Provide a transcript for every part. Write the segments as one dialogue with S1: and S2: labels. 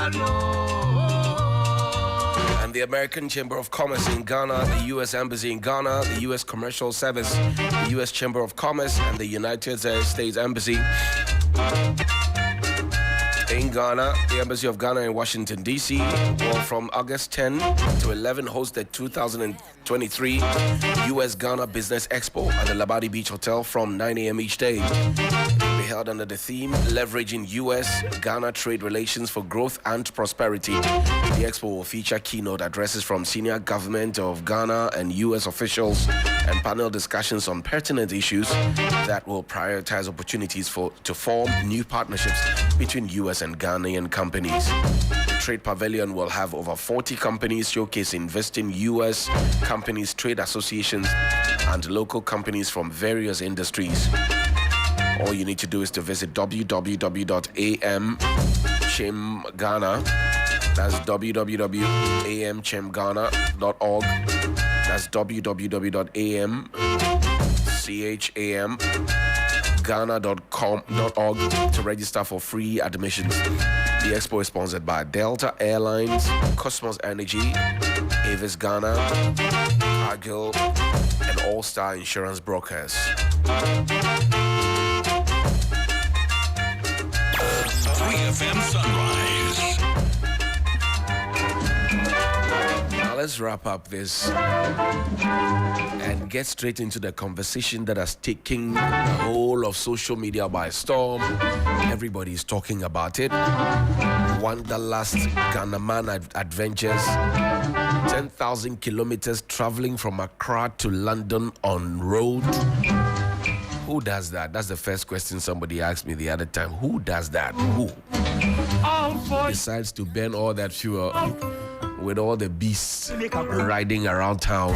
S1: And the American Chamber of Commerce in Ghana, the U.S. Embassy in Ghana, the U.S. Commercial Service, the U.S. Chamber of Commerce, and the United States Embassy in Ghana, the Embassy of Ghana in Washington, D.C. will from August 10 to 11 host the 2023 U.S.-Ghana Business Expo at the Labadi Beach Hotel from 9 a.m. each day. It will be held under the theme, Leveraging U.S.-Ghana Trade Relations for Growth and Prosperity. The expo will feature keynote addresses from senior government of Ghana and U.S. officials and panel discussions on pertinent issues that will prioritize opportunities to form new partnerships between U.S. and Ghanaian companies. The Trade Pavilion will have over 40 companies showcase investing U.S. companies, trade associations, and local companies from various industries. All you need to do is to visit www.amchimghana. That's www.amchimghana.org. That's www.amchimghana.org to register for free admissions. The expo is sponsored by Delta Airlines, Cosmos Energy, Avis Ghana, Cargill, and All Star Insurance Brokers.
S2: 3FM Sunrise.
S1: Now let's wrap up this and get straight into the conversation that has taken the whole of social media by storm. Everybody's talking about it. Wanderlust Ghanaman adventures. 10,000 kilometers traveling from Accra to London on road. Who does that? That's the first question somebody asked me the other time. Who does that? Who decides to burn all that fuel with all the beasts riding around town,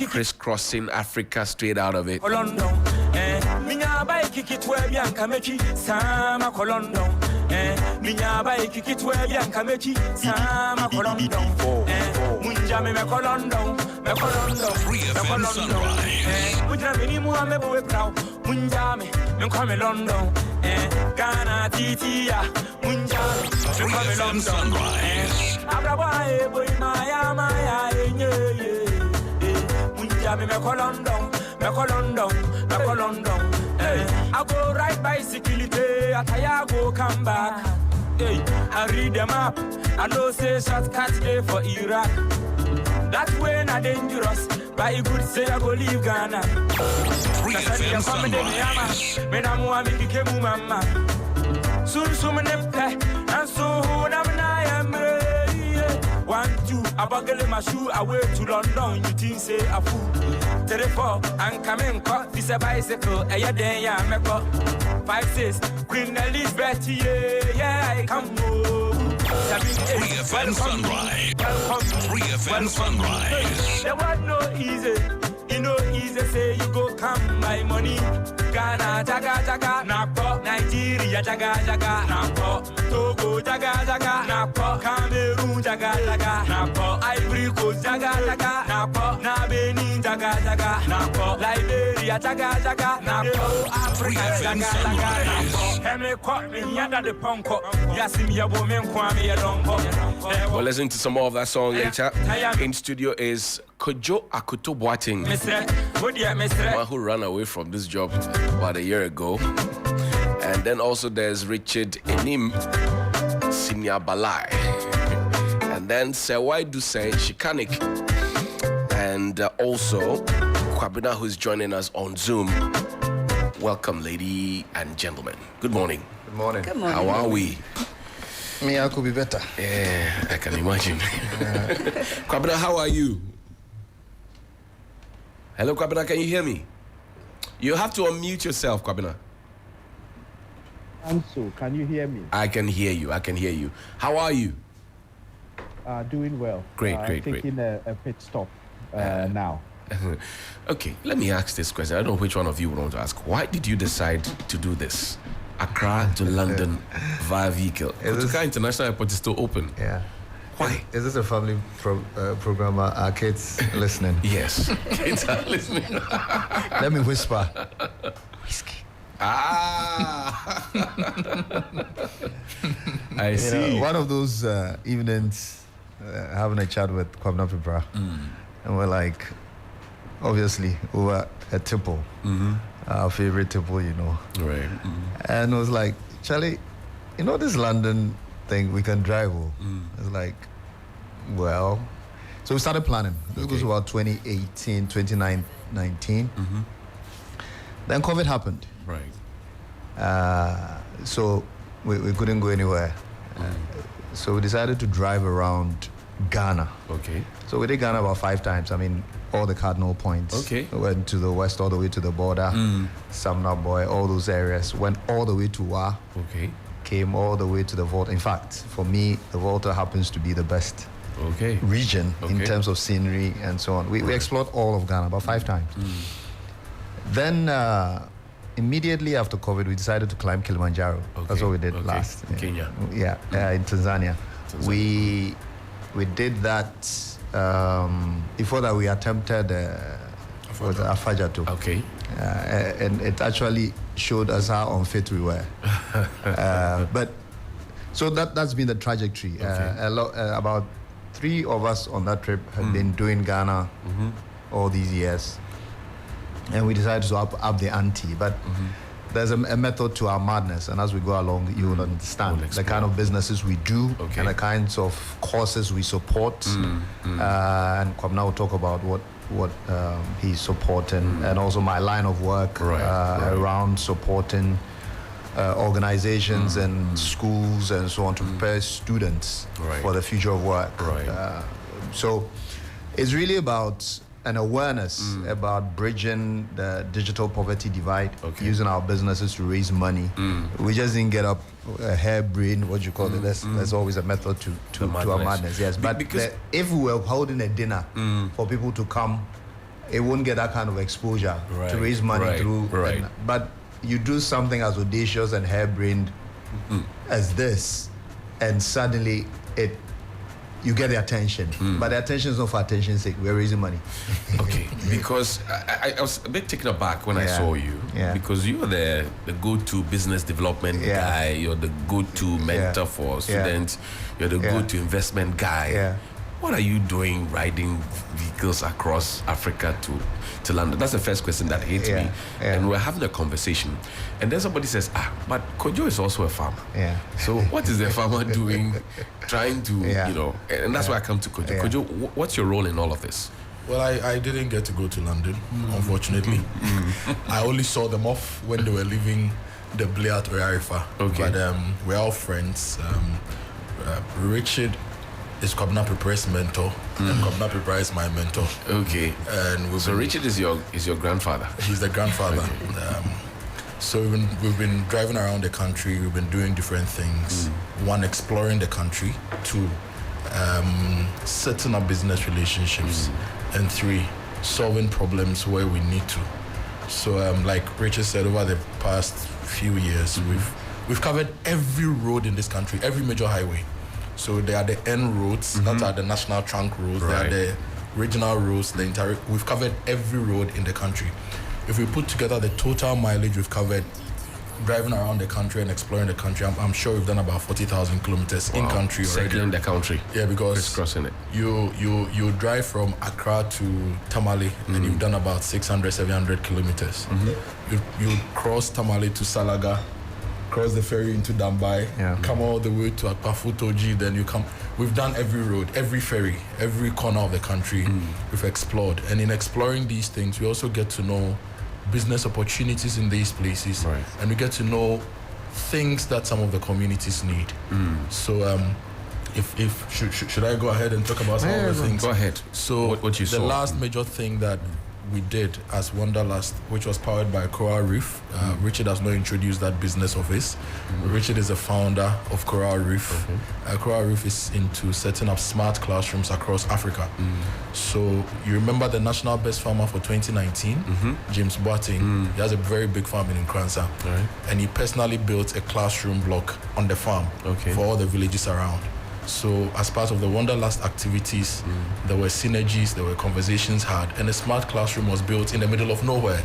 S1: crisscrossing Africa straight out of it?
S3: I go ride bicycle, I go come back. I read them up. I know say shortcut day for Iraq. That way not dangerous, but you could say I go leave Ghana.
S2: 3FM Sunrise.
S3: Soon and so I am 1, 2, I buckle my shoe away to London. You think say a fool? 3, 4, and come in cut this a bicycle. A day, yeah, make up 5, 6, Queen Elizabeth, yeah, I come home.
S2: 3FM Sunrise. 3FM Sunrise.
S3: There was no easy. You know easy say you go come my money. Ghana jaga jaga nako, Nigeria jaga jaga nako, Togo jaga jaga nako, Cameroon jaga jaga nako, Ivory Coast jaga jaga nako, na Benin jaga jaga nako, Liberia jaga jaga nako, Africa jaga jaga nako. Heme kwa me yada de ponko, yasim yabo men kwa me yadonko.
S1: We'll listen to some more of that song later. In studio is Kojo Akuto Boateng, one who ran away from this job about a year ago. And then also there's Richard Enim Sinya Balai. And then Sewai Dusei Shikanik. And also Kwabena, who's joining us on Zoom. Welcome, ladies and gentlemen. Good morning.
S4: Good morning.
S5: Good morning.
S1: How are we?
S4: Me, I could be better.
S1: Yeah, I can imagine. Kwabena, how are you? Hello, Kwabena, can you hear me? You have to unmute yourself, Kwabena.
S6: So, can you hear me?
S1: I can hear you. How are you?
S6: Doing well.
S1: Great.
S6: Taking a pit stop now.
S1: Okay, let me ask this question. I don't know which one of you would want to ask. Why did you decide to do this? Accra to London via vehicle. Kotoka International Airport is still open.
S4: Yeah.
S1: Why?
S4: Is this a family program? Are kids listening?
S1: Yes, kids are listening.
S4: Let me whisper.
S1: Whiskey. Ah. I see.
S4: One of those evenings, having a chat with Kwabena Pipra, and we're like, obviously, we were at Tipple, our favorite Tipple,
S1: Right.
S4: And it was like, Charlie, this London thing, we can drive. It's like, well, so we started planning. This was about 2018, 2019. Then COVID happened.
S1: Right.
S4: So we couldn't go anywhere. So we decided to drive around Ghana.
S1: Okay.
S4: So we did Ghana about 5 times. I mean, all the cardinal points.
S1: Okay.
S4: We went to the west, all the way to the border, Samna Boy, all those areas. Went all the way to Wa.
S1: Okay.
S4: Came all the way to the Volta. In fact, for me, the Volta happens to be the best region in terms of scenery and so on. We explored all of Ghana about 5 times. Then immediately after COVID, we decided to climb Kilimanjaro. That's what we did last.
S1: In Kenya.
S4: In Tanzania. We did that. Before that, we attempted Afajatu.
S1: Okay.
S4: And it actually showed us how unfit we were. But so that's been the trajectory. About 3 of us on that trip had been doing Ghana all these years, and we decided to up the ante. But there's a method to our madness, and as we go along, you will understand the kind of businesses we do and the kinds of causes we support. And Kwabena will talk about what he's supporting, and also my line of work around supporting organizations and schools and so on to prepare students for the future of work. So it's really about an awareness about bridging the digital poverty divide, using our businesses to raise money. We just didn't get up a harebrained, what you call it. There's always a method to our madness. Yes, but if we were holding a dinner for people to come, it wouldn't get that kind of exposure to raise money through. But you do something as audacious and harebrained as this, and suddenly you get the attention. But the attention is not for attention's sake. We're raising money.
S1: Okay, because I was a bit taken aback when I saw you, because you're the go-to business development guy, you're the go-to mentor for students, you're the go-to investment guy. What are you doing riding vehicles across Africa to London? That's the first question that hits me. And we're having a conversation, and then somebody says, but Kojo is also a farmer. So what is the farmer doing, trying to, and that's why I come to Kojo. Kojo, what's your role in all of this?
S5: Well, I didn't get to go to London, unfortunately. I only saw them off when they were leaving the Blair to Arifa. But we're all friends. Richard is Kwabena Pipra's mentor, and Kwabena Pipra is my mentor.
S1: Okay.
S5: And
S1: so Richard is your grandfather.
S5: He's the grandfather. So we've been driving around the country. We've been doing different things. 1, exploring the country. 2, setting up business relationships, and 3, solving problems where we need to. So like Richard said, over the past few years, we've covered every road in this country, every major highway. So they are the N roads, that are the national trunk roads, they are the regional roads, we've covered every road in the country. If we put together the total mileage we've covered, driving around the country and exploring the country, I'm sure we've done about 40,000 kilometers in country already.
S1: Circling the country.
S5: Yeah, because
S1: crossing it.
S5: You drive from Accra to Tamale, and you've done about 600, 700 kilometers. You cross Tamale to Salaga, cross the ferry into Dambai, come all the way to Akpafutoji, then you come. We've done every road, every ferry, every corner of the country. We've explored, and in exploring these things, we also get to know business opportunities in these places, and we get to know things that some of the communities need. So, should I go ahead and talk about some of the things?
S1: Go ahead.
S5: So,
S1: what you saw.
S5: The last major thing that we did as Wanderlust, which was powered by Coral Reef. Richard has not introduced that business of his. Richard is the founder of Coral Reef. Coral Reef is into setting up smart classrooms across Africa. So you remember the national best farmer for 2019, James Boateng. He has a very big farm in Nkranza, and he personally built a classroom block on the farm for all the villages around. So as part of the Wanderlust activities, there were synergies, there were conversations had, and a smart classroom was built in the middle of nowhere.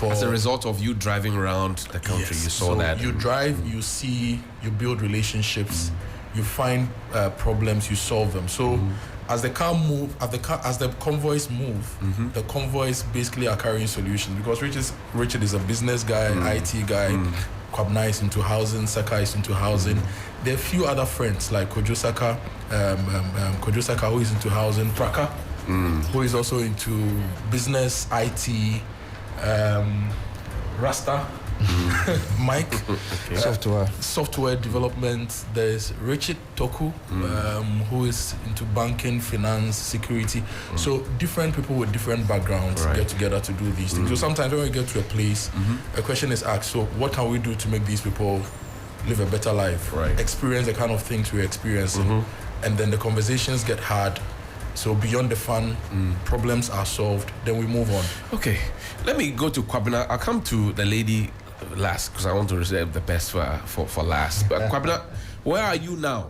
S1: As a result of you driving around the country,
S5: Yes.
S1: you saw
S5: So
S1: that.
S5: you drive, you see, you build relationships, you find problems, you solve them. So as the car move, as the convoys move, the convoys basically are carrying solutions, because Richard is a business guy, IT guy. Kwabna is into housing, Saka is into housing. There are a few other friends like Kojo Saka, who is into housing, Traka, who is also into business, IT, Rasta, Mike, software development. There's Richard Toku, who is into banking, finance, security. So different people with different backgrounds get together to do these things. So sometimes when we get to a place, a question is asked, so what can we do to make these people live a better life, experience the kind of things we're experiencing? And then the conversations get hard. So beyond the fun, problems are solved, then we move on.
S1: Okay, let me go to Kwabena. I'll come to the lady last because I want to reserve the best for last. But Kwabena, where are you now?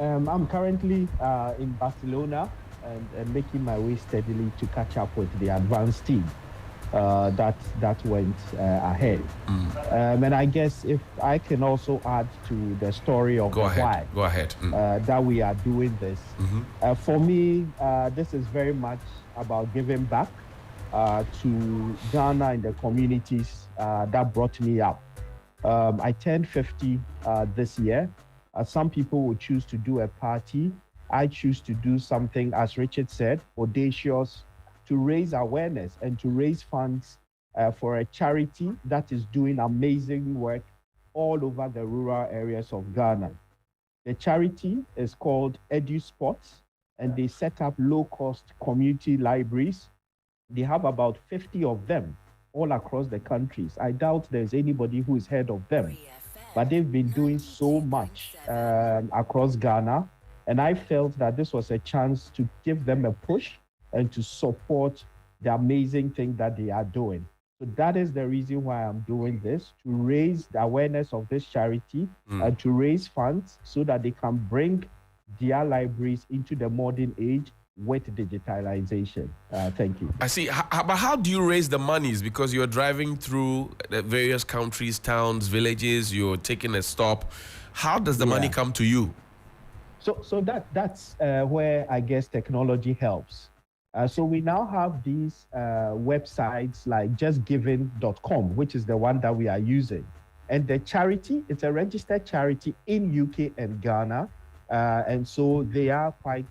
S6: I'm currently in Barcelona and making my way steadily to catch up with the advanced team that went ahead. And I guess if I can also add to the story of why that we are doing this. For me, this is very much about giving back to Ghana and the communities that brought me up. I turned 50 this year. Some people would choose to do a party. I choose to do something, as Richard said, audacious, to raise awareness and to raise funds for a charity that is doing amazing work all over the rural areas of Ghana. The charity is called EduSports, and they set up low-cost community libraries. They have about 50 of them all across the countries. I doubt there's anybody who is heard of them, but they've been doing so much across Ghana. And I felt that this was a chance to give them a push and to support the amazing thing that they are doing. So that is the reason why I'm doing this, to raise the awareness of this charity and to raise funds so that they can bring their libraries into the modern age with digitalization. Thank you.
S1: I see. But how do you raise the monies? Because you're driving through the various countries, towns, villages, you're taking a stop. How does the money come to you?
S6: So that's where I guess technology helps. So we now have these websites like justgiving.com, which is the one that we are using. And the charity, it's a registered charity in UK and Ghana. And so they are quite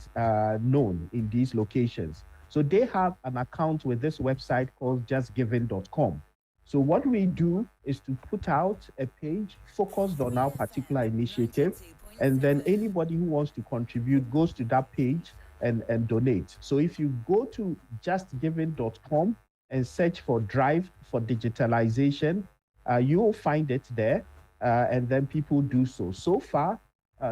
S6: known in these locations. So they have an account with this website called justgiving.com. So what we do is to put out a page focused on our particular initiative. And then anybody who wants to contribute goes to that page and donate. So if you go to justgiving.com and search for Drive for Digitalization, you will find it there, and then people do so. So far,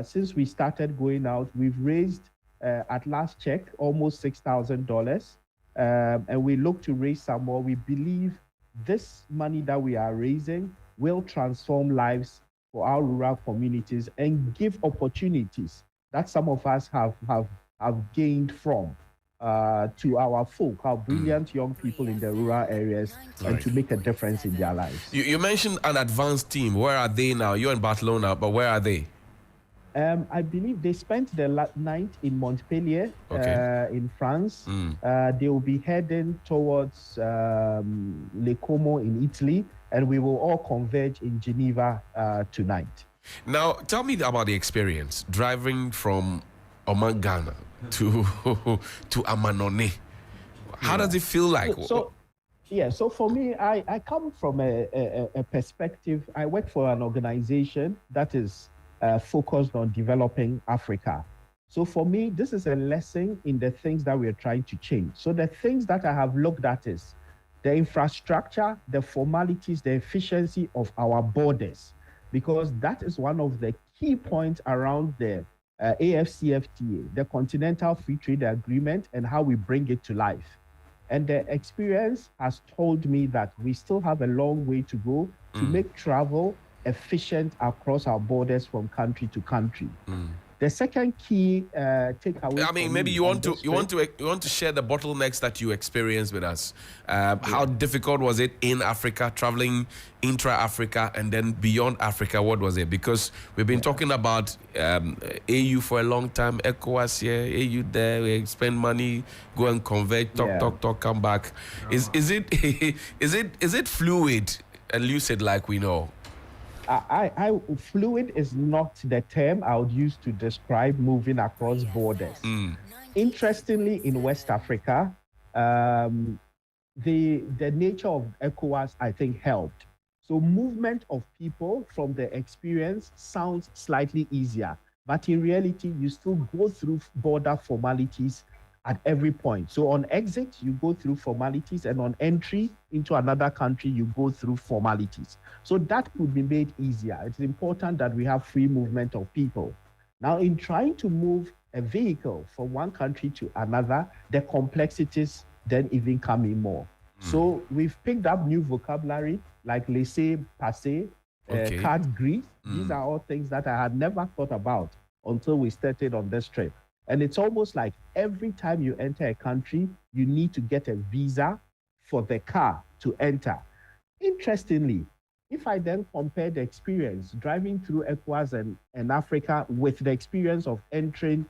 S6: since we started going out, we've raised, at last check, almost $6,000, and we look to raise some more. We believe this money that we are raising will transform lives for our rural communities and give opportunities that some of us have gained from to our folk, our brilliant young people in the rural areas, and to make a difference in their lives.
S1: You mentioned an advanced team. Where are they now? You're in Barcelona, but where are they?
S6: I believe they spent the night in Montpellier, in France. They will be heading towards Le Como in Italy, and we will all converge in Geneva tonight.
S1: Now, tell me about the experience driving from Oman, Ghana to Amanone. How does it feel like?
S6: So for me, I come from a perspective. I work for an organization that is focused on developing Africa. So for me, this is a lesson in the things that we're trying to change. So the things that I have looked at is the infrastructure, the formalities, the efficiency of our borders, because that is one of the key points around the AFCFTA, the Continental Free Trade Agreement, and how we bring it to life. And the experience has told me that we still have a long way to go to make travel efficient across our borders from country to country. The second key takeaway.
S1: I mean, maybe you want to share the bottlenecks that you experienced with us. How difficult was it in Africa, traveling intra-Africa and then beyond Africa? What was it? Because we've been talking about AU for a long time, ECOWAS here, AU there. We spend money, go and convert, talk, come back. Is it fluid and lucid like we know?
S6: Fluid is not the term I would use to describe moving across borders. Interestingly, in West Africa, the nature of ECOWAS, I think, helped. So movement of people from the experience sounds slightly easier, but in reality, you still go through border formalities at every point. So on exit, you go through formalities, and on entry into another country, you go through formalities. So that could be made easier. It's important that we have free movement of people. Now, in trying to move a vehicle from one country to another, the complexities then even come in more. So we've picked up new vocabulary like laissez-passer, carte grise. These are all things that I had never thought about until we started on this trip. And it's almost like every time you enter a country, you need to get a visa for the car to enter. Interestingly, if I then compare the experience driving through ECOWAS and Africa with the experience of entering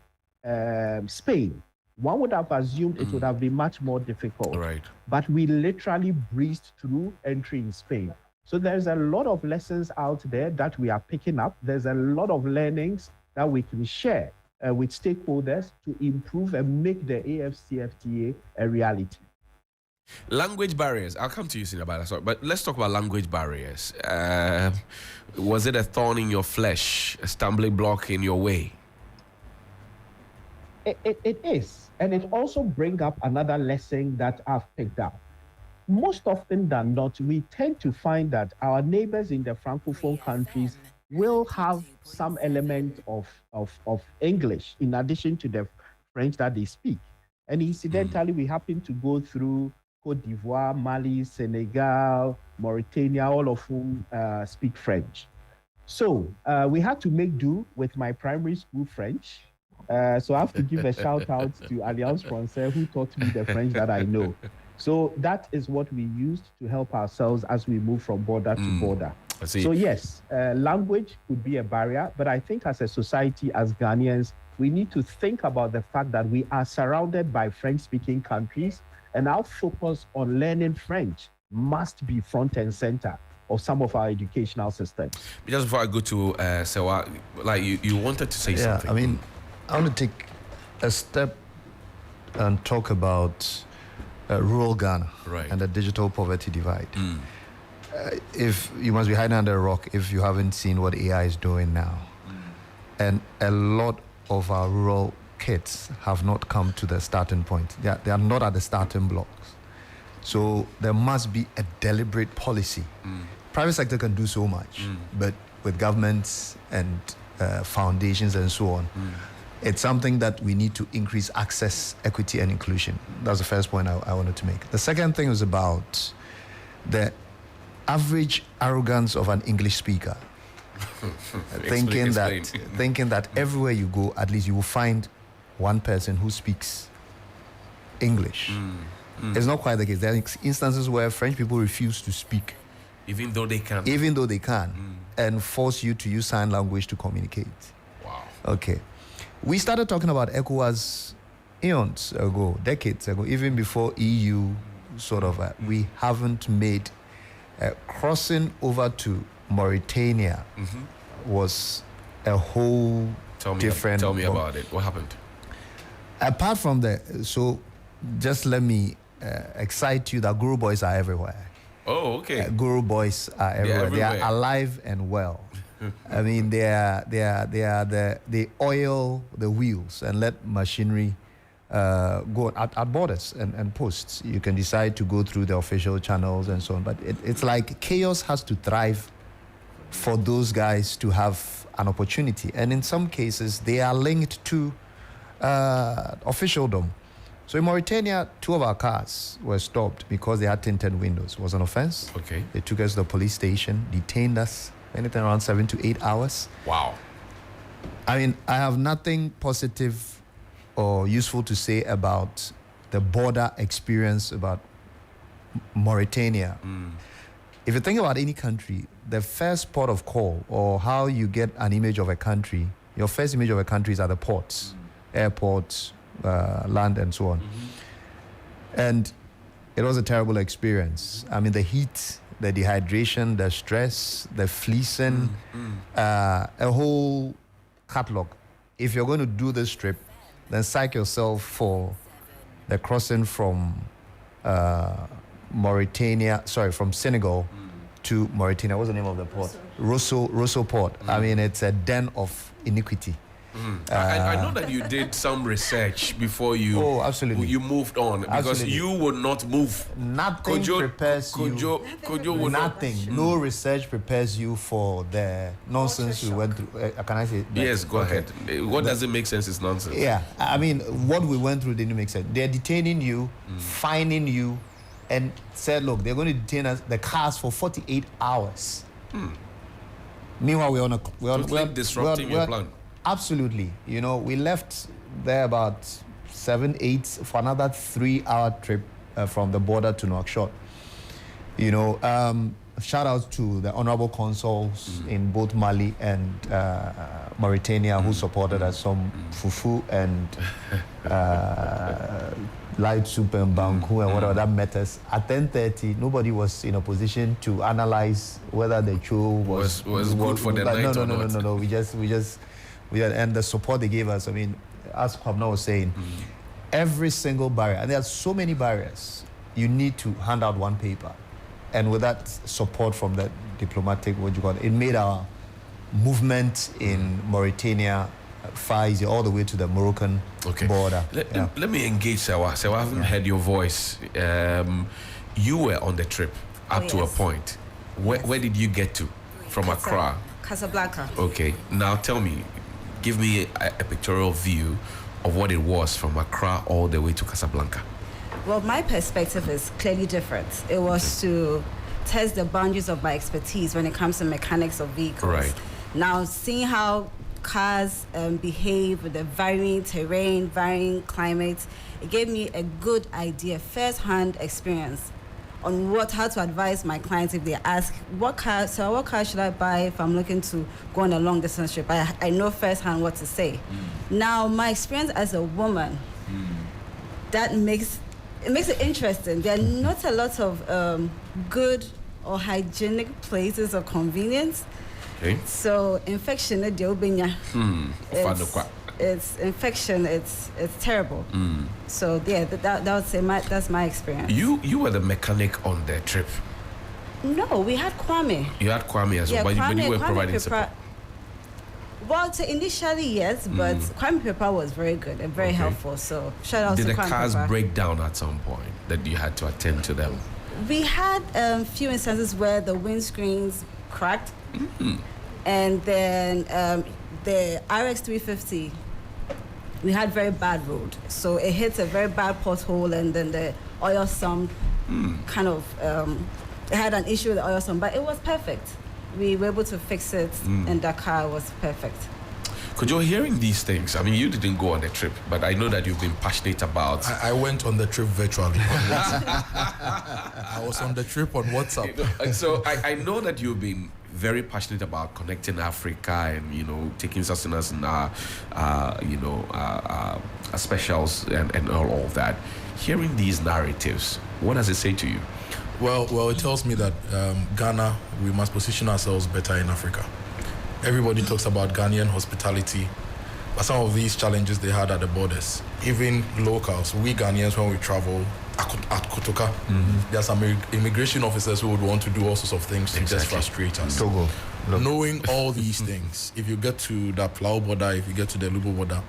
S6: Spain, one would have assumed it would have been much more difficult.
S1: Right.
S6: But we literally breezed through entering Spain. So there's a lot of lessons out there that we are picking up. There's a lot of learnings that we can share with stakeholders to improve and make the AFCFTA a reality.
S1: Language barriers. I'll come to you, Sinabala, sorry, but let's talk about language barriers. Was it a thorn in your flesh, a stumbling block in your way?
S6: It is. And it also brings up another lesson that I've picked up. Most often than not, we tend to find that our neighbors in the Francophone countries will have some element of English in addition to the French that they speak. And incidentally, we happen to go through Côte d'Ivoire, Mali, Senegal, Mauritania, all of whom speak French. So we had to make do with my primary school French. So I have to give a shout out to Alliance Française, who taught me the French that I know. So that is what we used to help ourselves as we move from border to border. So yes, language could be a barrier, but I think as a society, as Ghanaians, we need to think about the fact that we are surrounded by French-speaking countries, and our focus on learning French must be front and center of some of our educational systems.
S1: Just before I go to Sewa, like you wanted to say something.
S4: I mean, I want to take a step and talk about rural Ghana and the digital poverty divide. If you must be hiding under a rock if you haven't seen what AI is doing now. And a lot of our rural kids have not come to the starting point. They are not at the starting blocks. So there must be a deliberate policy. Private sector can do so much, but with governments and foundations and so on, it's something that we need to increase access, equity, and inclusion. That's the first point I wanted to make. The second thing is about the average arrogance of an English speaker. Thinking that everywhere you go, at least you will find one person who speaks English. It's not quite the case. There are instances where French people refuse to speak.
S1: Even though they can.
S4: And force you to use sign language to communicate.
S1: Wow.
S4: Okay. We started talking about ECOWAS eons ago, decades ago, even before EU we haven't made crossing over to Mauritania was a whole different...
S1: Tell me about it. What happened?
S4: Apart from so just let me excite you that Guru boys are everywhere.
S1: Oh, okay.
S4: Guru boys are everywhere. They are alive and well. I mean, they oil the wheels and let machinery go at borders and posts. You can decide to go through the official channels and so on. But it's like chaos has to thrive for those guys to have an opportunity. And in some cases, they are linked to officialdom. So in Mauritania, 2 of our cars were stopped because they had tinted windows. It was an offense.
S1: Okay.
S4: They took us to the police station, detained us, anything around 7 to 8 hours.
S1: Wow.
S4: I mean, I have nothing positive or useful to say about the border experience about Mauritania. If you think about any country, the first port of call or how you get an image of a country, your first image of a country is at the ports, airports, land, and so on. And it was a terrible experience. I mean, the heat, the dehydration, the stress, the fleecing, a whole catalog. If you're going to do this trip, then psych yourself for the crossing from from Senegal to Mauritania. What's the name of the port? Rosso Port. I mean, it's a den of iniquity.
S1: I know that you did some research before you
S4: absolutely.
S1: You moved on because
S4: Absolutely.
S1: you would not move.
S4: Nothing prepares you.
S1: would not.
S4: Nothing. No research prepares you for the nonsense we went through. Can I say that?
S1: Yes, go ahead. What doesn't make sense is nonsense.
S4: Yeah, I mean, what we went through didn't make sense. They're detaining you, fining you, and said, look, they're going to detain us, the cars, for 48 hours. Meanwhile, we're
S1: disrupting your plan.
S4: Absolutely. You know, we left there about 7, 8 for another 3-hour trip from the border to Nouakchott. You know, shout out to the honorable consuls in both Mali and Mauritania who supported us, some fufu and light soup and banku and whatever that met us. At 10:30, nobody was in a position to analyze whether the show was
S1: good for the night or not.
S4: No. We had, and the support they gave us. I mean, as Kwabna was saying, every single barrier, and there are so many barriers. You need to hand out one paper, and with that support from the diplomatic, it made our movement in Mauritania far easier, all the way to the Moroccan border.
S1: Let me engage Sewa. Sewa, I haven't heard your voice. You were on the trip up to a point. Where did you get to from Accra?
S7: Casablanca.
S1: Okay, now tell me, give me a pictorial view of what it was from Accra all the way to Casablanca.
S7: Well, my perspective is clearly different. It was to test the boundaries of my expertise when it comes to mechanics of vehicles.
S1: Right.
S7: Now, seeing how cars behave with the varying terrain, varying climates, it gave me a good idea, first-hand experience on how to advise my clients if they ask, what car should I buy if I'm looking to go on a long distance trip? I know firsthand what to say. Now, my experience as a woman, that makes it interesting. There are not a lot of good or hygienic places of convenience.
S1: Okay.
S7: So infection, it's infection. It's terrible. So yeah, that would say that's my experience.
S1: You were the mechanic on the trip.
S7: No, we had Kwame.
S1: You had Kwame as well, but you were providing support.
S7: Well, initially yes, but Kwame Pepa was very good and very helpful. So shout out to Kwame.
S1: Did the cars break down at some point that you had to attend to them?
S7: We had a few instances where the windscreens cracked, and then the RX 350. We had very bad road, so it hit a very bad pothole, and then the oil sump kind of it had an issue with the oil sump, but it was perfect. We were able to fix it, and the car was perfect.
S1: Could you hearing these things? I mean, you didn't go on the trip, but I know that you've been passionate about.
S5: I went on the trip virtually. I was on the trip on WhatsApp.
S1: So I know that you've been very passionate about connecting Africa and taking sustenance and specials and all of that. Hearing these narratives, what does it say to you?
S5: Well, it tells me that Ghana, we must position ourselves better in Africa. Everybody talks about Ghanaian hospitality, but some of these challenges they had at the borders, even locals, we Ghanaians, when we travel at Kotoka, there are some immigration officers who would want to do all sorts of things to just frustrate us.
S4: Togo.
S5: Knowing all these things, if you get to the Plau border, if you get to the Lubo border,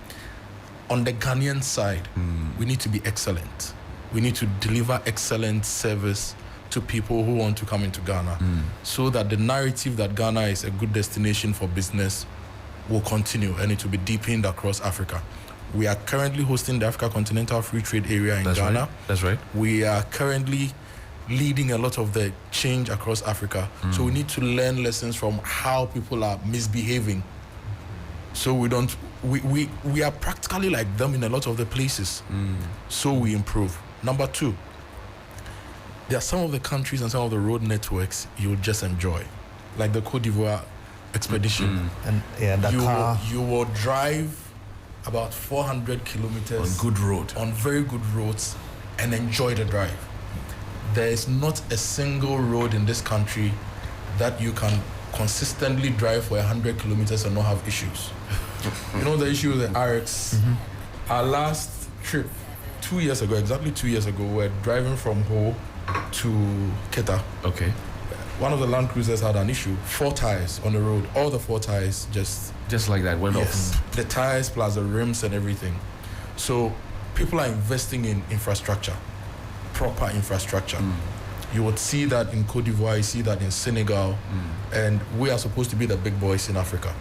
S5: on the Ghanaian side, we need to be excellent. We need to deliver excellent service to people who want to come into Ghana, so that the narrative that Ghana is a good destination for business will continue, and it will be deepened across Africa. We are currently hosting the Africa Continental Free Trade Area in Ghana.
S1: Right. That's right.
S5: We are currently leading a lot of the change across Africa. So we need to learn lessons from how people are misbehaving, So we are practically like them in a lot of the places. So we improve. Number two, there are some of the countries and some of the road networks you'll just enjoy, like the Côte d'Ivoire expedition.
S4: And Dakar.
S5: You will drive about 400 kilometers
S1: On good road.
S5: on very good roads and enjoy the drive. There is not a single road in this country that you can consistently drive for 100 kilometers and not have issues. You know the issue with the RX? Our last trip, 2 years ago, exactly 2 years ago, we're driving from Ho to Keta.
S1: Okay.
S5: One of the Land Cruisers had an issue. 4 tires on the road. All the 4 tires
S1: Just like that, went
S5: yes,
S1: off.
S5: the tires plus the rims and everything. So people are investing in infrastructure, proper infrastructure. You would see that in Côte d'Ivoire, you see that in Senegal, and we are supposed to be the big boys in Africa.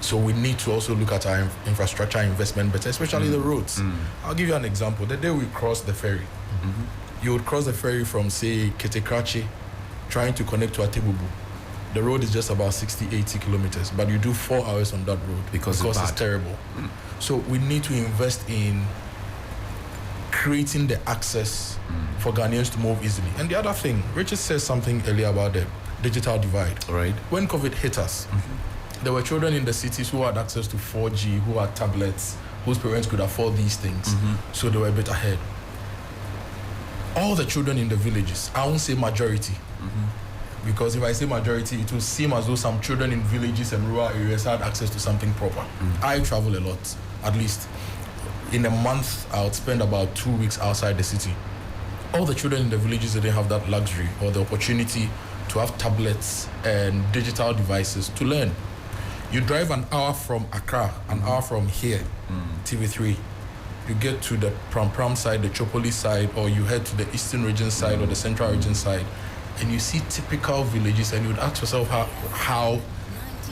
S5: So we need to also look at our infrastructure investment better, especially the roads. I'll give you an example. The day we crossed the ferry, you would cross the ferry from, say, Ketekrachi, trying to connect to Atebubu. The road is just about 60, 80 kilometers, but you do 4 hours on that road
S1: Because it's
S5: it's
S1: bad.
S5: terrible. So we need to invest in creating the access for Ghanaians to move easily. And the other thing, Richard said something earlier about the digital divide.
S1: Right.
S5: When COVID hit us, there were children in the cities who had access to 4G, who had tablets, whose parents could afford these things, so they were a bit ahead. All the children in the villages, I won't say majority, because if I say majority, it will seem as though some children in villages and rural areas had access to something proper. I travel a lot, at least. In a month, I would spend about 2 weeks outside the city. All the children in the villages didn't have that luxury or the opportunity to have tablets and digital devices to learn. You drive an hour from Accra, an hour from here, TV3. You get to the Pram side, the Chopoli side, or you head to the Eastern region side or the Central region side, and you see typical villages, and you would ask yourself how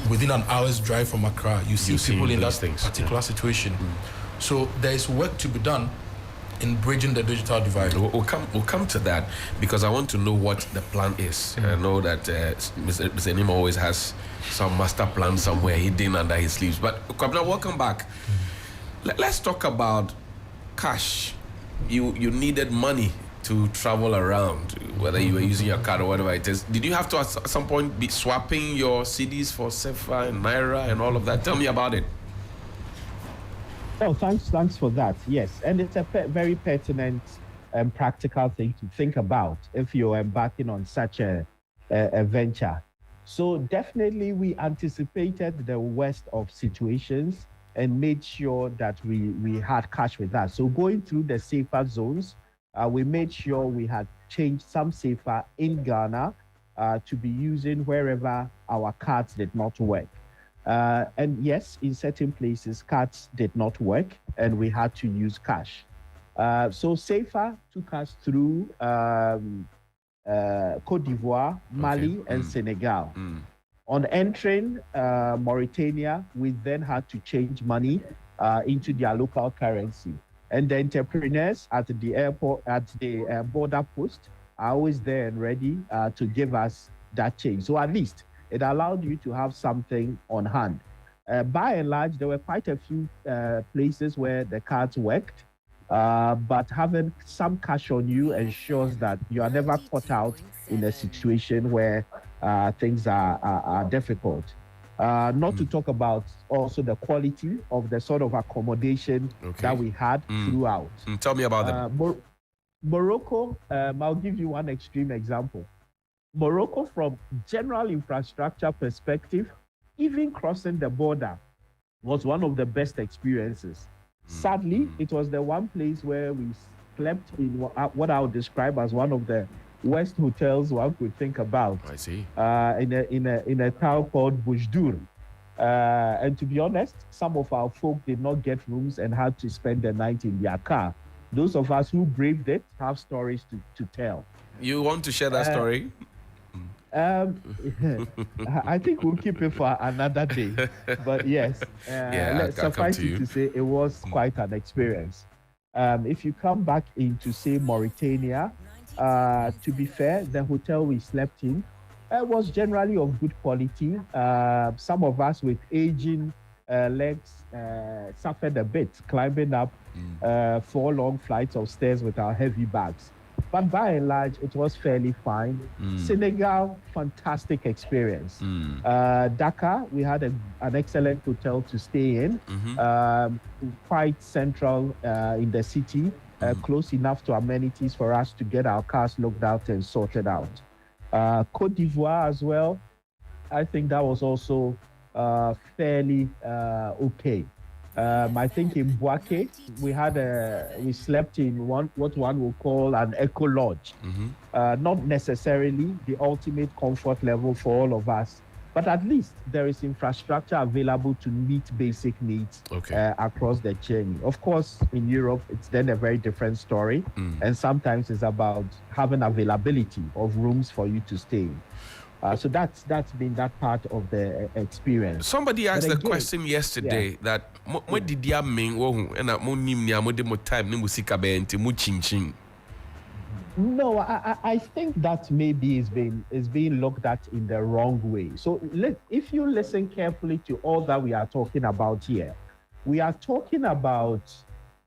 S5: within an hour's drive from Accra, you see people in that particular situation. So there is work to be done in bridging the digital divide.
S1: We'll come to that because I want to know what the plan is. I know that Mr. Nima always has some master plan somewhere hidden under his sleeves. But Kwabena, welcome back. Let's talk about cash. You needed money to travel around, whether you were using your card or whatever it is. Did you have to at some point be swapping your CDs for Sefa and Naira and all of that? Tell me about it.
S6: Oh, thanks for that. Yes, and it's a very pertinent and practical thing to think about if you're embarking on such a venture. So definitely we anticipated the worst of situations and made sure that we had cash with us. So going through the safer zones, we made sure we had changed some safer in Ghana to be using wherever our cards did not work. And yes, in certain places, cards did not work and we had to use cash. So SAFA took us through Côte d'Ivoire, Mali, and Senegal. On entering Mauritania, we then had to change money into their local currency. And the entrepreneurs at the airport, at the border post, are always there and ready to give us that change. So at least it allowed you to have something on hand. By and large, there were quite a few places where the cards worked, but having some cash on you ensures that you are never caught out in a situation where things are difficult. Not to talk about also the quality of the sort of accommodation that we had throughout.
S1: Tell me about them.
S6: Morocco, I'll give you one extreme example. Morocco, from general infrastructure perspective, even crossing the border was one of the best experiences. Sadly, it was the one place where we slept in what I would describe as one of the worst hotels one could think about.
S1: I see.
S6: In a town called Boujdour. And to be honest, some of our folk did not get rooms and had to spend the night in their car. Those of us who braved it have stories to tell.
S1: You want to share that story?
S6: I think we'll keep it for another day. But yes, suffice it to say, it was quite an experience. If you come back into, say, Mauritania, to be fair, the hotel we slept in was generally of good quality. Some of us with aging legs suffered a bit climbing up 4 long flights of stairs with our heavy bags. But by and large, it was fairly fine. Senegal, fantastic experience. Dakar, we had an excellent hotel to stay in, quite central in the city, close enough to amenities for us to get our cars looked out and sorted out. Côte d'Ivoire as well, I think that was also fairly okay. I think in Boaké, we slept in what one will call an eco lodge. Not necessarily the ultimate comfort level for all of us, but at least there is infrastructure available to meet basic needs across the journey. Of course, in Europe, it's then a very different story, and sometimes it's about having availability of rooms for you to stay in. So that's been that part of the experience.
S1: Somebody asked the question yesterday that what did you mean?
S6: No, I think that maybe is being looked at in the wrong way. So if you listen carefully to all that we are talking about here, we are talking about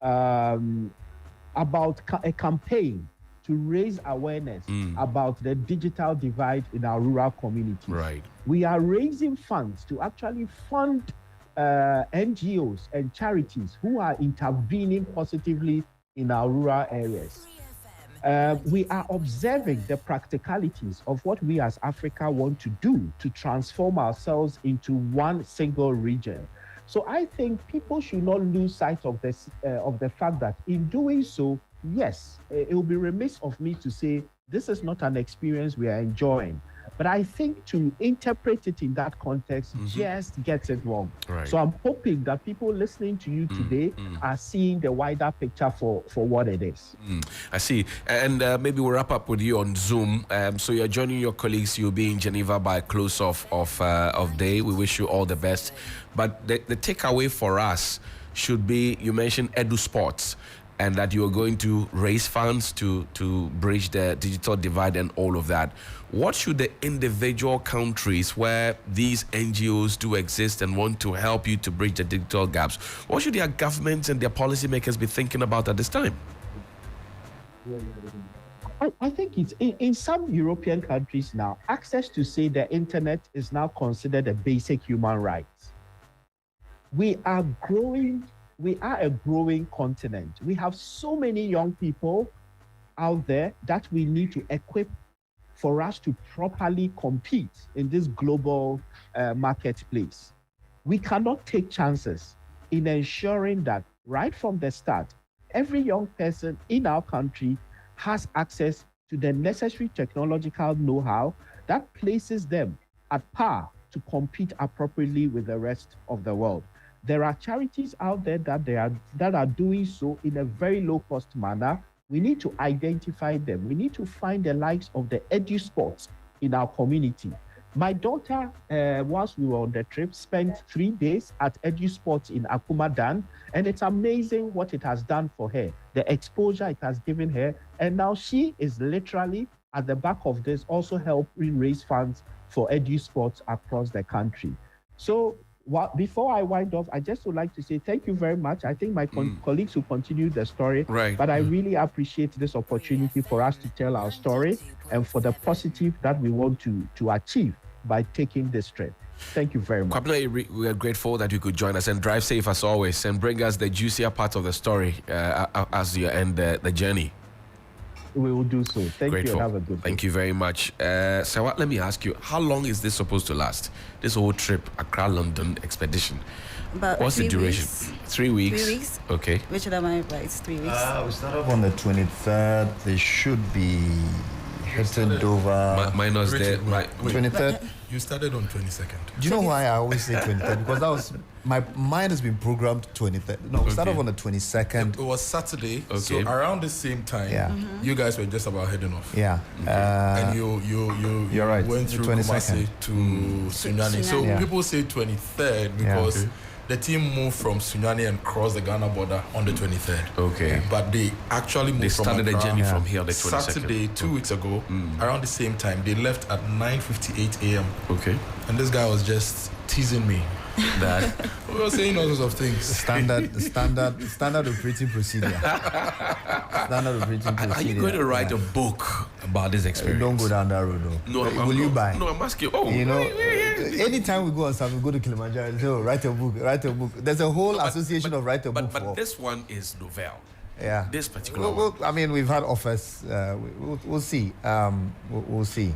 S6: a campaign to raise awareness about the digital divide in our rural communities.
S1: Right.
S6: We are raising funds to actually fund NGOs and charities who are intervening positively in our rural areas. We are observing the practicalities of what we as Africa want to do to transform ourselves into one single region. So I think people should not lose sight of this, of the fact that in doing so, yes, it will be remiss of me to say this is not an experience we are enjoying. But I think to interpret it in that context just gets it wrong.
S1: Right.
S6: So I'm hoping that people listening to you today are seeing the wider picture for what it is.
S1: I see. And maybe we'll wrap up with you on Zoom. So you're joining your colleagues. You'll be in Geneva by close of day. We wish you all the best. But the takeaway for us should be, you mentioned Edu Sports, and that you are going to raise funds to bridge the digital divide and all of that. What should the individual countries where these NGOs do exist and want to help you to bridge the digital gaps, what should their governments and their policymakers be thinking about at this time?
S6: I think it's in some European countries now, access to, say, the internet is now considered a basic human right. We are a growing continent. We have so many young people out there that we need to equip for us to properly compete in this global marketplace. We cannot take chances in ensuring that right from the start, every young person in our country has access to the necessary technological know-how that places them at par to compete appropriately with the rest of the world. There are charities out there that are doing so in a very low-cost manner. We need to identify them. We need to find the likes of the Edu Sports in our community. My daughter, whilst we were on the trip, spent 3 days at Edu Sports in Akumadan, and it's amazing what it has done for her, the exposure it has given her, and now she is literally at the back of this, also helping raise funds for Edu Sports across the country. So, before I wind off, I just would like to say thank you very much. I think my colleagues will continue the story, but I really appreciate this opportunity for us to tell our story and for the positive that we want to achieve by taking this trip. Thank you very much.
S1: We are grateful that you could join us, and drive safe as always, and bring us the juicier part of the story as you end the journey.
S6: We will do so. Thank
S1: Grateful.
S6: you and have a good day.
S1: Thank you very much. So let me ask you, how long is this supposed to last? This whole trip, Accra, London expedition.
S7: About
S1: What's the duration?
S7: Weeks.
S1: 3 weeks.
S7: 3 weeks.
S1: Okay.
S7: Which am I right? 3 weeks.
S4: We start off on the 23rd. They should be headed over.
S1: Minus
S5: Richard,
S1: the right.
S4: 23rd.
S5: You started on 22nd.
S4: Do you know why I always say 23rd? Because that was my mind has been programmed 23rd. No, we started off on the 22nd.
S5: It was Saturday,
S1: Okay.
S5: so around the same time, you guys were just about heading off.
S4: Yeah.
S5: And you
S4: You're right,
S5: went through
S4: 22nd.
S5: Kumasi to Sunyani. So
S7: Yeah.
S5: people say 23rd because the team moved from Sunyani and crossed the Ghana border on the 23rd.
S1: Okay.
S5: But they actually moved
S1: They
S5: from
S1: started the
S5: Accra
S1: journey from here on the 22nd.
S5: Saturday, 2 weeks ago, around the same time. They left at 9:58 a.m.
S1: Okay.
S5: And this guy was just teasing me.
S1: that.
S5: We were saying all sorts of things.
S4: Standard operating procedure. Standard operating procedure.
S1: Are you going to write a book about this experience?
S4: Don't go down that road, though.
S1: No,
S4: Will you buy?
S1: No, I'm asking. Oh,
S4: you know, anytime we go on something, we go to Kilimanjaro. So write a book. There's a whole association of write a book.
S1: But this one is novel.
S4: Yeah.
S1: This particular one.
S4: I mean, we've had offers. We'll see. We'll see.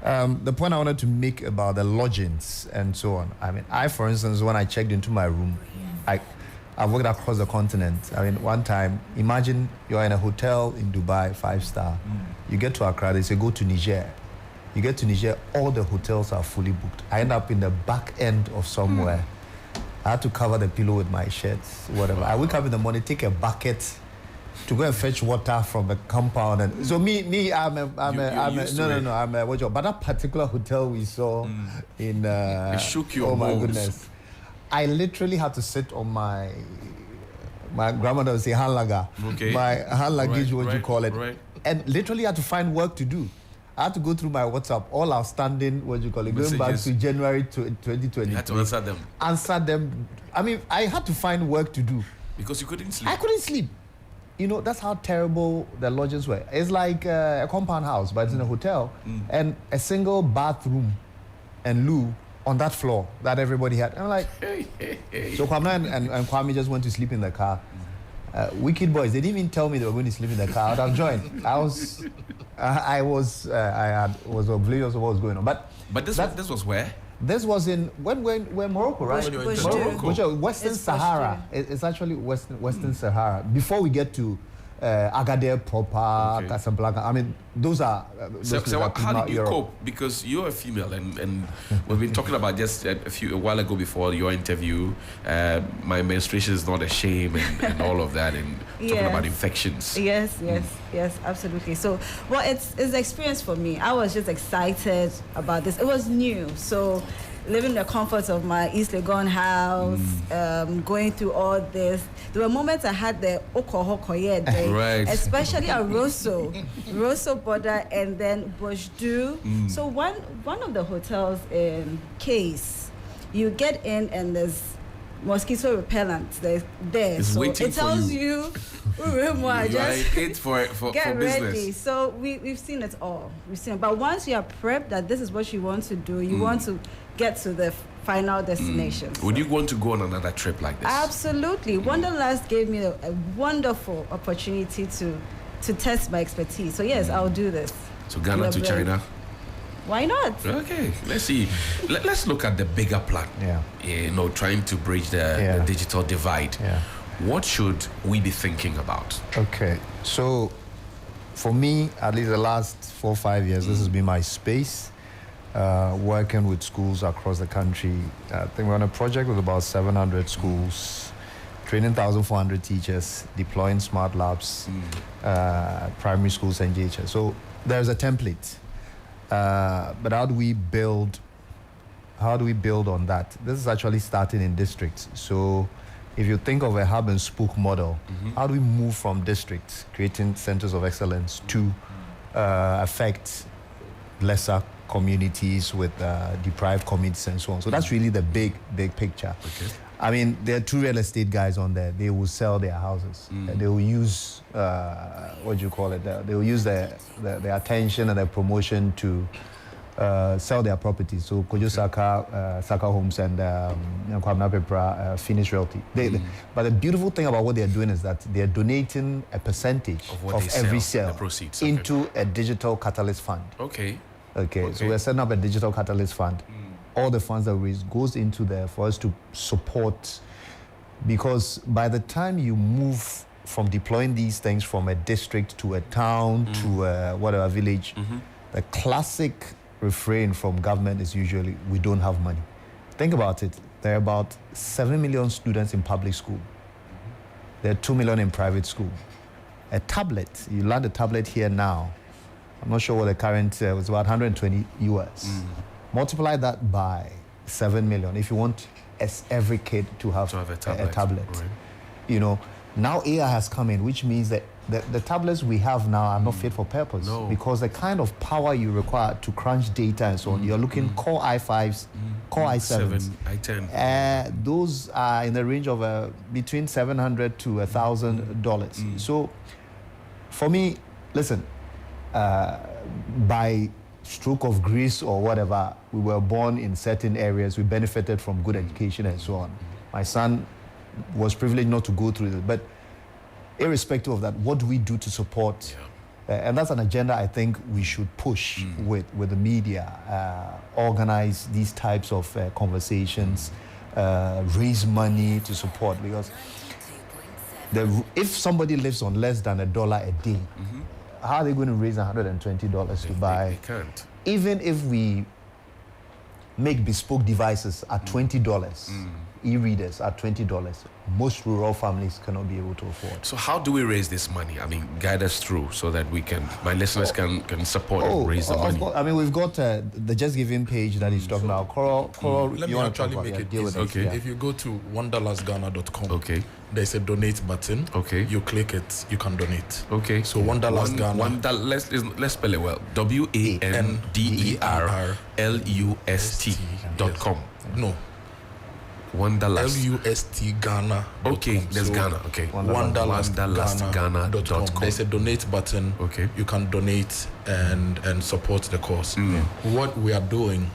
S4: The point I wanted to make about the lodgings and so on. I mean, for instance, when I checked into my room, I worked across the continent. I mean, one time, imagine you're in a hotel in Dubai, 5-star. You get to Accra, they say go to Niger. You get to Niger, all the hotels are fully booked. I end up in the back end of somewhere. I had to cover the pillow with my shirts, whatever. I wake up in the morning, take a bucket to go and fetch water from the compound. And so I'm a what job? But that particular hotel we saw in
S1: it shook your
S4: oh my
S1: bones.
S4: goodness. I literally had to sit on my grandmother would say hand lugger.
S1: Okay.
S4: My hand luggage, you call it.
S1: Right.
S4: And literally had to find work to do. I had to go through my WhatsApp, all outstanding, going back to January 2020.
S1: You had to answer them.
S4: Answer them. I mean, I had to find work to do.
S1: Because you couldn't sleep.
S4: I couldn't sleep. You know, that's how terrible the lodges were. It's like a compound house, but it's in a hotel. And a single bathroom and loo on that floor that everybody had. And I'm like, so Kwame and Kwame just went to sleep in the car. Wicked boys, they didn't even tell me they were going to sleep in the car. I'd have joined. I was oblivious of what was going on. But this was where? This was in when Morocco, right?
S1: Morocco.
S4: Western Sahara. It's actually Western Sahara. Before we get to Agadir proper, Casablanca. I mean, those are.
S1: So how did you cope? Because you're a female, and we've been talking about just a while ago before your interview. My menstruation is not a shame, and all of that, and talking about infections.
S7: Yes, absolutely. So, well, it's the experience for me. I was just excited about this. It was new, so. Living the comforts of my East Legon house, going through all this. There were moments I had the Okohokoye day,
S1: right.
S7: Especially at Rosso border, and then Bojdu. So one of the hotels in Case, you get in and there's mosquito repellent there.
S1: It's
S7: so
S1: waiting
S7: it tells you just
S1: it's for
S7: get
S1: business.
S7: ready. So we've seen it all. But once you are prepped that this is what you want to do, you want to get to the final destination.
S1: Would you want to go on another trip like this?
S7: Absolutely. Wanderlust gave me a wonderful opportunity to test my expertise. So yes, I'll do this.
S1: So Ghana to China?
S7: Why not?
S1: Okay, let's see. Let's look at the bigger plan.
S4: Yeah.
S1: You know, trying to bridge the digital divide.
S4: Yeah.
S1: What should we be thinking about?
S4: Okay, so for me, at least the last 4 or 5 years, this has been my space. Working with schools across the country. I think we're on a project with about 700 schools, training 1,400 teachers, deploying smart labs, primary schools and JHS. So there's a template. But how do we build on that? This is actually starting in districts. So if you think of a hub and spoke model, how do we move from districts, creating centers of excellence, to affect lesser communities with deprived communities and so on? So that's really the big picture.
S1: Okay.
S4: I mean, there are 2 real estate guys on there. They will sell their houses. They will use, they will use their attention and their promotion to sell their properties. So Kojo Saka Homes and Kwabena Pepra Finish Realty. But the beautiful thing about what they're doing is that they're donating a percentage of every sale into a digital catalyst fund.
S1: Okay.
S4: So we're setting up a digital catalyst fund. All the funds that we raise goes into there for us to support, because by the time you move from deploying these things from a district to a town to a village, the classic refrain from government is usually, we don't have money. Think about it. There are about 7 million students in public school. There are 2 million in private school. A tablet, you land a tablet here now, I'm not sure what the current was, about 120 US. Multiply that by 7 million if you want every kid to have a tablet.
S1: Right.
S4: You know, now AI has come in, which means that the tablets we have now are not fit for purpose.
S1: No.
S4: Because the kind of power you require to crunch data and so on, you're looking Core i5s, Core i7s.
S1: i10.
S4: Those are in the range of between $700 to $1,000. So for me, listen, by stroke of grace or whatever, we were born in certain areas, we benefited from good education and so on. My son was privileged not to go through it, but irrespective of that, what do we do to support? And that's an agenda I think we should push with the media, organize these types of conversations, raise money to support, because if somebody lives on less than $1 a day, how are they going to raise $120 to buy?
S1: They can't.
S4: Even if we make bespoke devices at $20, e-readers at $20, most rural families cannot be able to afford.
S1: So how do we raise this money? I mean, guide us through so that we can, my listeners can support and raise the money.
S4: I mean, we've got the Just Giving page that he's talking about. Coral,
S5: let me actually make it easy.
S1: Okay.
S5: If you go to wanderlustghana.com,
S1: Okay.
S5: there's a donate button.
S1: Okay.
S5: You click it, you can donate.
S1: Okay.
S5: So Wanderlust Ghana.
S1: Let's spell it well. WANDERLUST.com.
S5: No.
S1: Wanderlust.
S5: LUST Ghana.
S1: Okay, there's Ghana. Okay.
S5: Wanderlustghana.com. There's a donate button.
S1: Okay.
S5: You can donate and support the cause. What we are doing,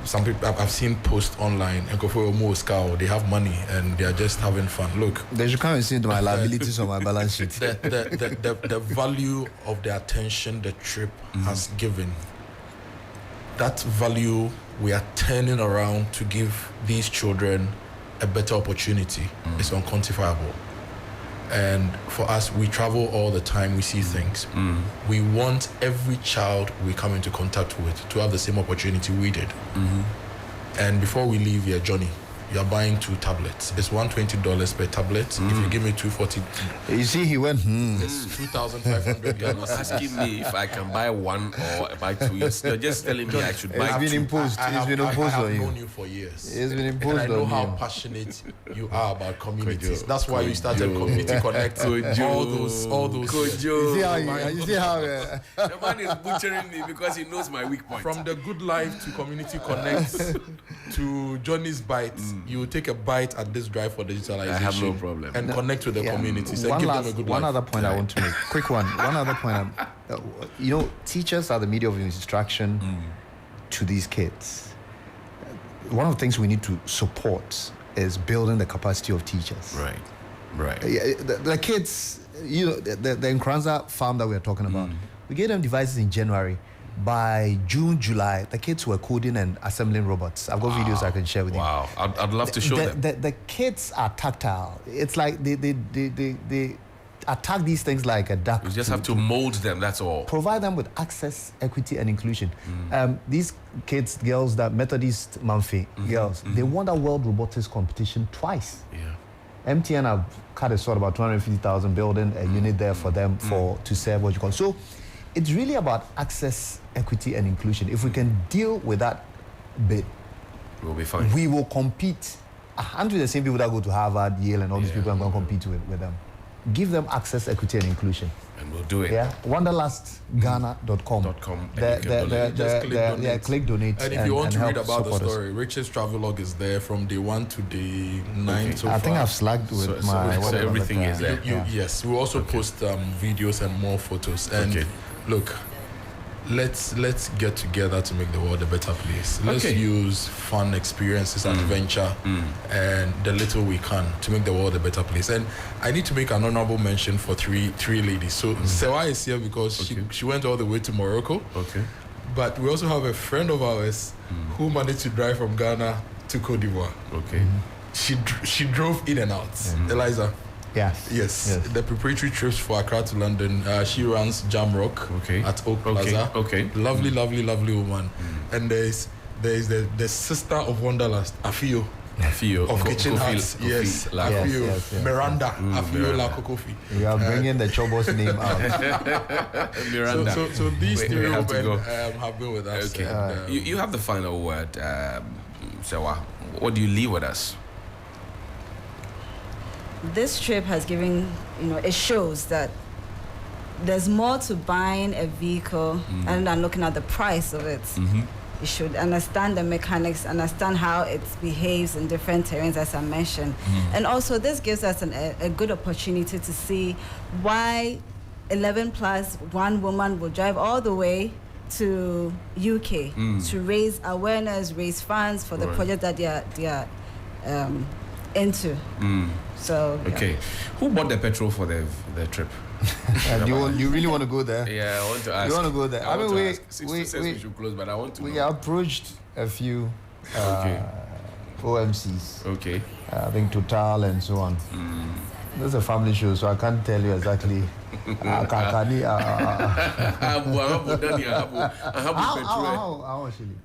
S5: some people I've seen post online, they have money and they are just having fun. Look,
S4: they should come and see into my liabilities on my balance sheet.
S5: The value of the attention the trip has given, that value we are turning around to give these children a better opportunity. It's unquantifiable. And for us, we travel all the time, we see things. We want every child we come into contact with to have the same opportunity we did. And before we leave here, Johnny, you are buying 2 tablets. It's $120 per tablet. If you give me $240,
S4: you see, he went,
S5: it's 2,500
S1: You're not asking me if I can buy 1 or buy 2. You're just telling me I should buy 2.
S4: It's been imposed. It's been imposed
S5: I
S4: on
S5: have
S4: you.
S5: known you for years.
S4: It's been imposed
S5: and I know
S4: on
S5: how
S4: you.
S5: passionate you are about communities.
S1: Kojo,
S5: That's why you started
S1: Kojo.
S5: Community Connect. all those.
S1: Kojo.
S4: You see how
S1: the man is butchering me because he knows my weak point.
S5: From the Good Life to Community Connect to Johnny's Bites, you will take a bite at this drive for digitalization.
S1: I have no problem.
S5: And connect with the communities and give them a good
S4: one
S5: life.
S4: other point I want to make. Quick one. One other point. Teachers are the media of instruction to these kids. One of the things we need to support is building the capacity of teachers.
S1: Right.
S4: The kids, the Nkranza farm that we're talking about, we gave them devices in January. By June, July, the kids were coding and assembling robots. I've got videos I can share with you.
S1: Wow, I'd love to show them.
S4: The kids are tactile. It's like they attack these things like a duck.
S1: You just have to mold them, that's all.
S4: Provide them with access, equity, and inclusion. These kids, girls, that Methodist Manfi girls, they won that World Robotics competition twice. MTN have cut a sort about 250,000 building a unit there for them to serve what you call. So it's really about access, equity, and inclusion. If we can deal with that bit,
S1: we'll be fine.
S4: We will compete. Aren't we the same people that go to Harvard, Yale, and all these people? I'm going to compete with them. Give them access, equity, and inclusion.
S1: And we'll do it.
S4: Yeah. Wanderlustghana.com. Click donate.
S5: And if you want to read about the story, Rich's travelogue is there from day 1 to day 9 so far.
S4: I think I've slagged with my.
S1: So everything is there.
S5: Yes. We also post videos and more photos. And look, let's get together to make the world a better place. Let's use fun experiences and adventure and the little we can to make the world a better place. And I need to make an honorable mention for three ladies. So Sewa is here because she went all the way to Morocco. But we also have a friend of ours who managed to drive from Ghana to Cote d'Ivoire. She drove in and out. Eliza. Yes. The preparatory trips for Accra to London. She runs Jamrock at Oak Plaza. Lovely woman. And there's the sister of Wanderlust, Afio of Kitchen Hearts. Yes, Afio. Miranda, Afio Lako Kofi.
S4: You are bringing the Chobos name out.
S1: Miranda.
S5: So these three women have been with us.
S1: And, you have the final word, Sewa. What do you leave with us?
S7: This trip has given, it shows that there's more to buying a vehicle other than looking at the price of it. You should understand the mechanics, understand how it behaves in different terrains, as I mentioned. And also, this gives us a good opportunity to see why 11 plus one woman will drive all the way to UK to raise awareness, raise funds for the project that they are into. So
S1: okay, who bought the petrol for the trip?
S4: You really want to go there?
S1: Yeah, I want to ask.
S4: You want to go there?
S1: I
S4: mean,
S1: we should close, but I want to.
S4: We
S1: know.
S4: approached a few OMCs.
S1: Okay.
S4: I think Total and so on. This is a family show, so I can't tell you exactly. How
S5: actually?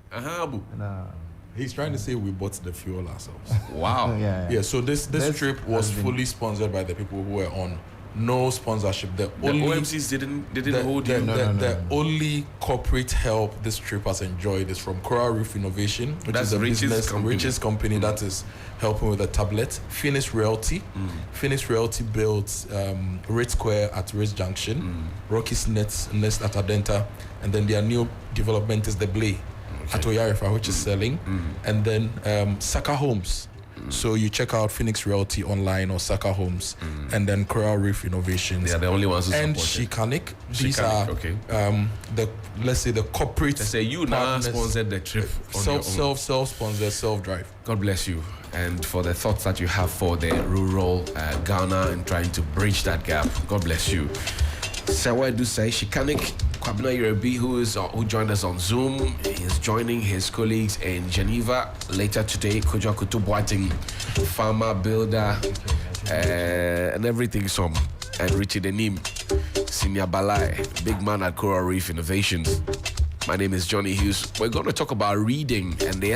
S5: He's trying to say we bought the fuel ourselves.
S1: Wow.
S5: Yeah. So this trip was fully sponsored by the people who were on no sponsorship. The
S1: OMCs didn't hold you.
S5: The only corporate help this trip has enjoyed is from Coral Reef Innovation, which is the richest company that is helping with the tablet. Finis Realty. Finis Realty built Ritz Square at Ritz Junction, Rocky's Nest at Adenta, and then their new development is the Blay at Oyarifa, which is selling, and then Saka Homes. So you check out Phoenix Realty online or Saka Homes, and then Coral Reef Innovations.
S1: They are the only ones who
S5: and
S1: support
S5: Shikanic. These are the corporate.
S1: They say you now sponsored the trip.
S5: Self-sponsored, self-drive.
S1: God bless you, and for the thoughts that you have for the rural Ghana and trying to bridge that gap. God bless you. So I do say Shikanic Kwabena Yerebi, who joined us on Zoom. He's joining his colleagues in Geneva later today. Kojo Kutu Boating, farmer, builder, and everything. Some and Richard Enim, Senior Balai, big man at Coral Reef Innovations. My name is Johnny Hughes. We're going to talk about reading and the